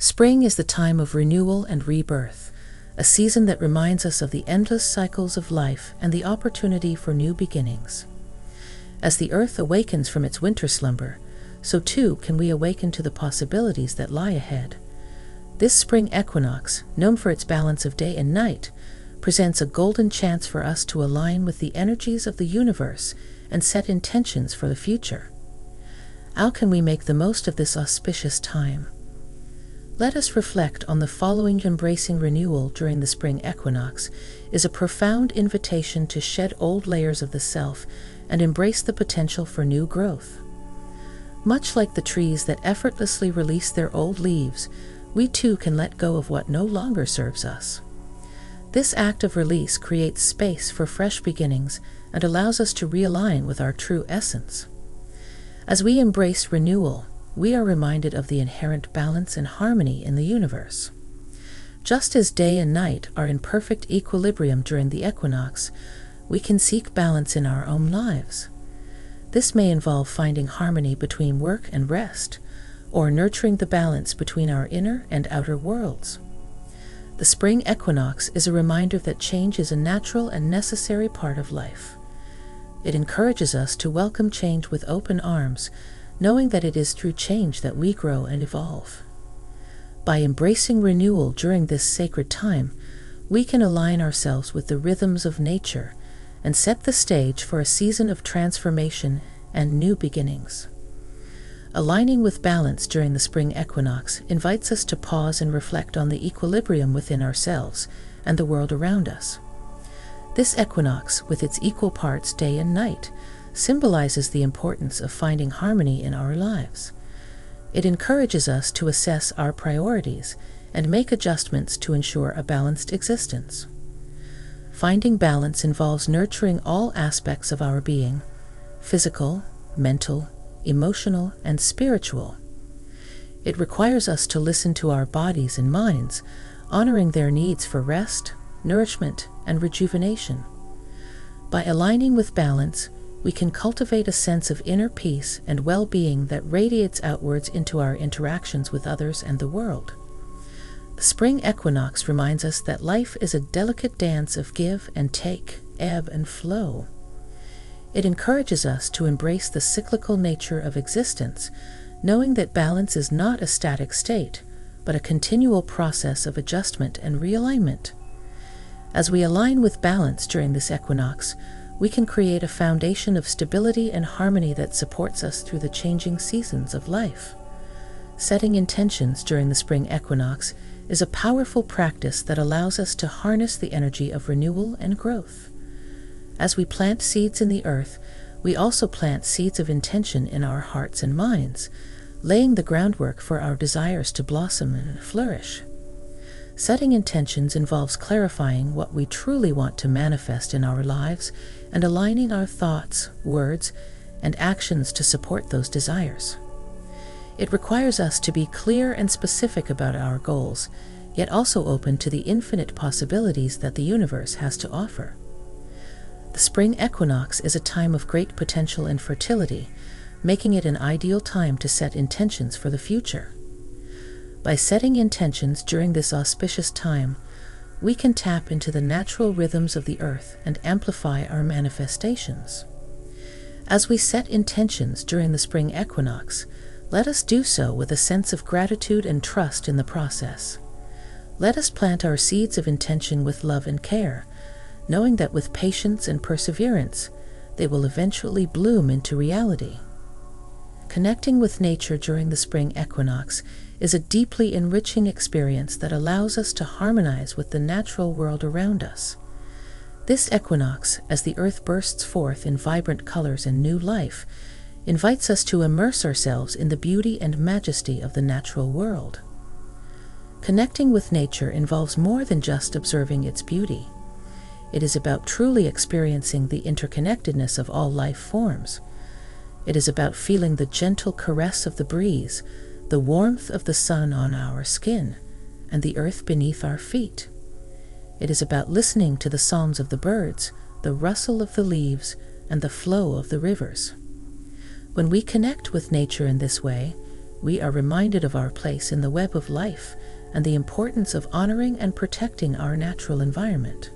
Spring is the time of renewal and rebirth, a season that reminds us of the endless cycles of life and the opportunity for new beginnings. As the earth awakens from its winter slumber, so too can we awaken to the possibilities that lie ahead. This spring equinox, known for its balance of day and night, presents a golden chance for us to align with the energies of the universe and set intentions for the future. How can we make the most of this auspicious time? Let us reflect on the following. Embracing renewal during the spring equinox is a profound invitation to shed old layers of the self and embrace the potential for new growth. Much like the trees that effortlessly release their old leaves, we too can let go of what no longer serves us. This act of release creates space for fresh beginnings and allows us to realign with our true essence. As we embrace renewal, we are reminded of the inherent balance and harmony in the universe. Just as day and night are in perfect equilibrium during the equinox, we can seek balance in our own lives. This may involve finding harmony between work and rest, or nurturing the balance between our inner and outer worlds. The spring equinox is a reminder that change is a natural and necessary part of life. It encourages us to welcome change with open arms, knowing that it is through change that we grow and evolve. By embracing renewal during this sacred time, we can align ourselves with the rhythms of nature and set the stage for a season of transformation and new beginnings. Aligning with balance during the spring equinox invites us to pause and reflect on the equilibrium within ourselves and the world around us. This equinox, with its equal parts day and night, symbolizes the importance of finding harmony in our lives. It encourages us to assess our priorities and make adjustments to ensure a balanced existence. Finding balance involves nurturing all aspects of our being: physical, mental, emotional, and spiritual. It requires us to listen to our bodies and minds, honoring their needs for rest, nourishment, and rejuvenation. By aligning with balance, we can cultivate a sense of inner peace and well-being that radiates outwards into our interactions with others and the world. The spring equinox reminds us that life is a delicate dance of give and take, ebb and flow. It encourages us to embrace the cyclical nature of existence, knowing that balance is not a static state, but a continual process of adjustment and realignment. As we align with balance during this equinox, we can create a foundation of stability and harmony that supports us through the changing seasons of life. Setting intentions during the spring equinox is a powerful practice that allows us to harness the energy of renewal and growth. As we plant seeds in the earth, we also plant seeds of intention in our hearts and minds, laying the groundwork for our desires to blossom and flourish. Setting intentions involves clarifying what we truly want to manifest in our lives and aligning our thoughts, words, and actions to support those desires. It requires us to be clear and specific about our goals, yet also open to the infinite possibilities that the universe has to offer. The spring equinox is a time of great potential and fertility, making it an ideal time to set intentions for the future. By setting intentions during this auspicious time, we can tap into the natural rhythms of the earth and amplify our manifestations. As we set intentions during the spring equinox, let us do so with a sense of gratitude and trust in the process. Let us plant our seeds of intention with love and care, knowing that with patience and perseverance, they will eventually bloom into reality. Connecting with nature during the spring equinox is a deeply enriching experience that allows us to harmonize with the natural world around us. This equinox, as the earth bursts forth in vibrant colors and new life, invites us to immerse ourselves in the beauty and majesty of the natural world. Connecting with nature involves more than just observing its beauty. It is about truly experiencing the interconnectedness of all life forms. It is about feeling the gentle caress of the breeze, the warmth of the sun on our skin, and the earth beneath our feet. It is about listening to the songs of the birds, the rustle of the leaves, and the flow of the rivers. When we connect with nature in this way, we are reminded of our place in the web of life and the importance of honoring and protecting our natural environment.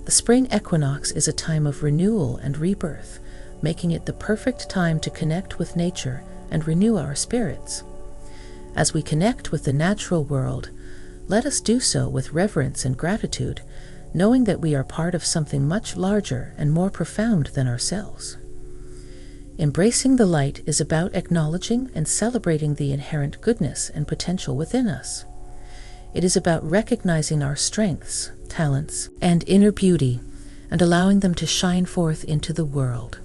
The spring equinox is a time of renewal and rebirth, making it the perfect time to connect with nature and renew our spirits. As we connect with the natural world, let us do so with reverence and gratitude, knowing that we are part of something much larger and more profound than ourselves. Embracing the light is about acknowledging and celebrating the inherent goodness and potential within us. It is about recognizing our strengths, talents, and inner beauty, and allowing them to shine forth into the world.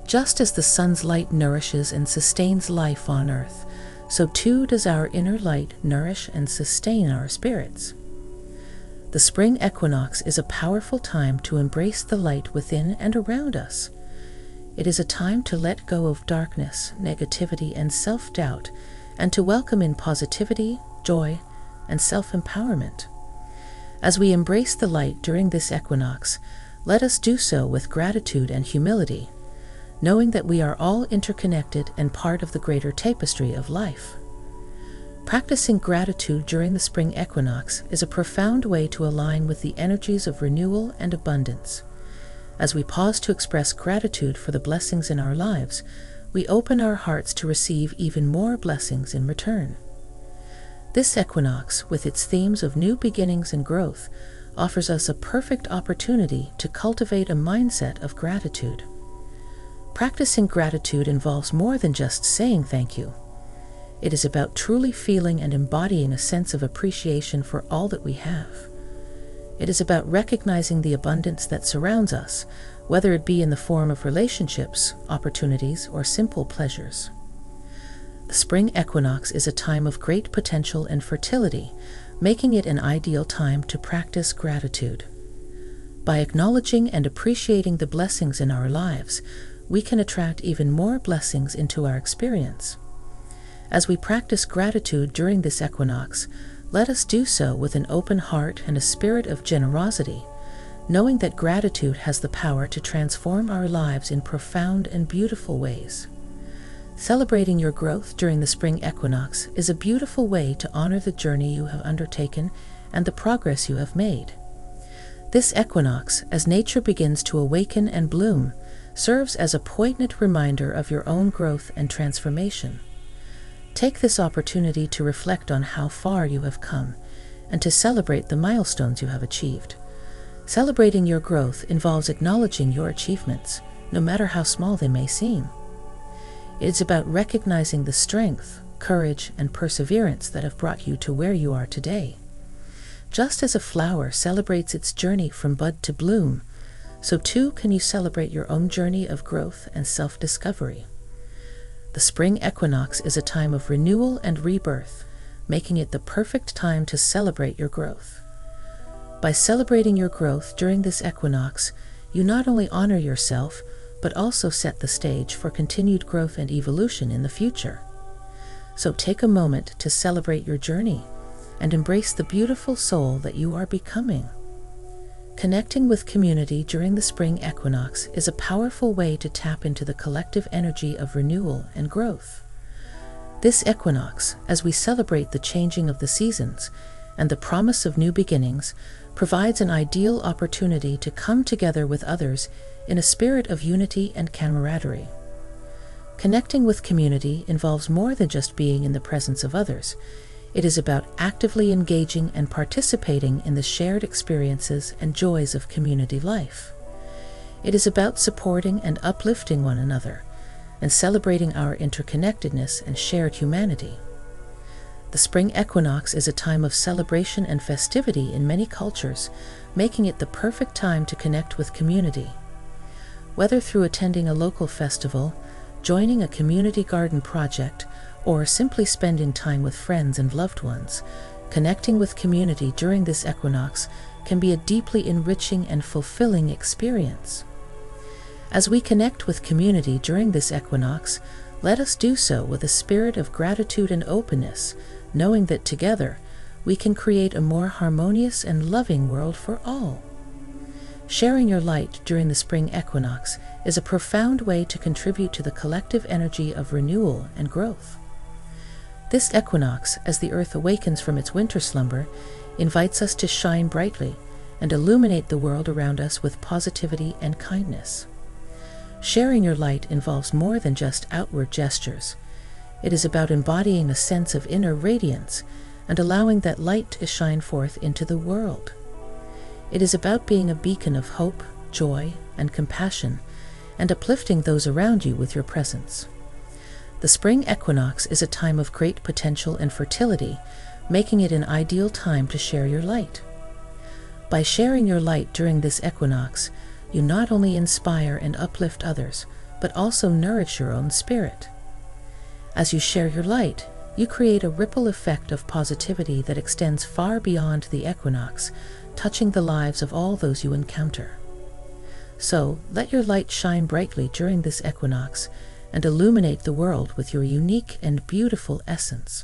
Just as the sun's light nourishes and sustains life on earth, so too does our inner light nourish and sustain our spirits. The spring equinox is a powerful time to embrace the light within and around us. It is a time to let go of darkness, negativity, and self-doubt, and to welcome in positivity, joy, and self-empowerment. As we embrace the light during this equinox, let us do so with gratitude and humility, knowing that we are all interconnected and part of the greater tapestry of life. Practicing gratitude during the spring equinox is a profound way to align with the energies of renewal and abundance. As we pause to express gratitude for the blessings in our lives, we open our hearts to receive even more blessings in return. This equinox, with its themes of new beginnings and growth, offers us a perfect opportunity to cultivate a mindset of gratitude. Practicing gratitude involves more than just saying thank you. It is about truly feeling and embodying a sense of appreciation for all that we have. It is about recognizing the abundance that surrounds us, whether it be in the form of relationships, opportunities, or simple pleasures. The spring equinox is a time of great potential and fertility, making it an ideal time to practice gratitude. By acknowledging and appreciating the blessings in our lives, we can attract even more blessings into our experience. As we practice gratitude during this equinox, let us do so with an open heart and a spirit of generosity, knowing that gratitude has the power to transform our lives in profound and beautiful ways. Celebrating your growth during the spring equinox is a beautiful way to honor the journey you have undertaken and the progress you have made. This equinox, as nature begins to awaken and bloom, serves as a poignant reminder of your own growth and transformation. Take this opportunity to reflect on how far you have come and to celebrate the milestones you have achieved. Celebrating your growth involves acknowledging your achievements, no matter how small they may seem. It is about recognizing the strength, courage, and perseverance that have brought you to where you are today. Just as a flower celebrates its journey from bud to bloom, so too can you celebrate your own journey of growth and self-discovery. The spring equinox is a time of renewal and rebirth, making it the perfect time to celebrate your growth. By celebrating your growth during this equinox, you not only honor yourself, but also set the stage for continued growth and evolution in the future. So take a moment to celebrate your journey and embrace the beautiful soul that you are becoming. Connecting with community during the spring equinox is a powerful way to tap into the collective energy of renewal and growth. This equinox, as we celebrate the changing of the seasons and the promise of new beginnings, provides an ideal opportunity to come together with others in a spirit of unity and camaraderie. Connecting with community involves more than just being in the presence of others. It is about actively engaging and participating in the shared experiences and joys of community life. It is about supporting and uplifting one another and celebrating our interconnectedness and shared humanity. The spring equinox is a time of celebration and festivity in many cultures, making it the perfect time to connect with community. Whether through attending a local festival, joining a community garden project, or simply spending time with friends and loved ones, connecting with community during this equinox can be a deeply enriching and fulfilling experience. As we connect with community during this equinox, let us do so with a spirit of gratitude and openness, knowing that together we can create a more harmonious and loving world for all. Sharing your light during the spring equinox is a profound way to contribute to the collective energy of renewal and growth. This equinox, as the earth awakens from its winter slumber, invites us to shine brightly and illuminate the world around us with positivity and kindness. Sharing your light involves more than just outward gestures. It is about embodying a sense of inner radiance and allowing that light to shine forth into the world. It is about being a beacon of hope, joy, and compassion, and uplifting those around you with your presence. The spring equinox is a time of great potential and fertility, making it an ideal time to share your light. By sharing your light during this equinox, you not only inspire and uplift others, but also nourish your own spirit. As you share your light, you create a ripple effect of positivity that extends far beyond the equinox, touching the lives of all those you encounter. So, let your light shine brightly during this equinox and illuminate the world with your unique and beautiful essence.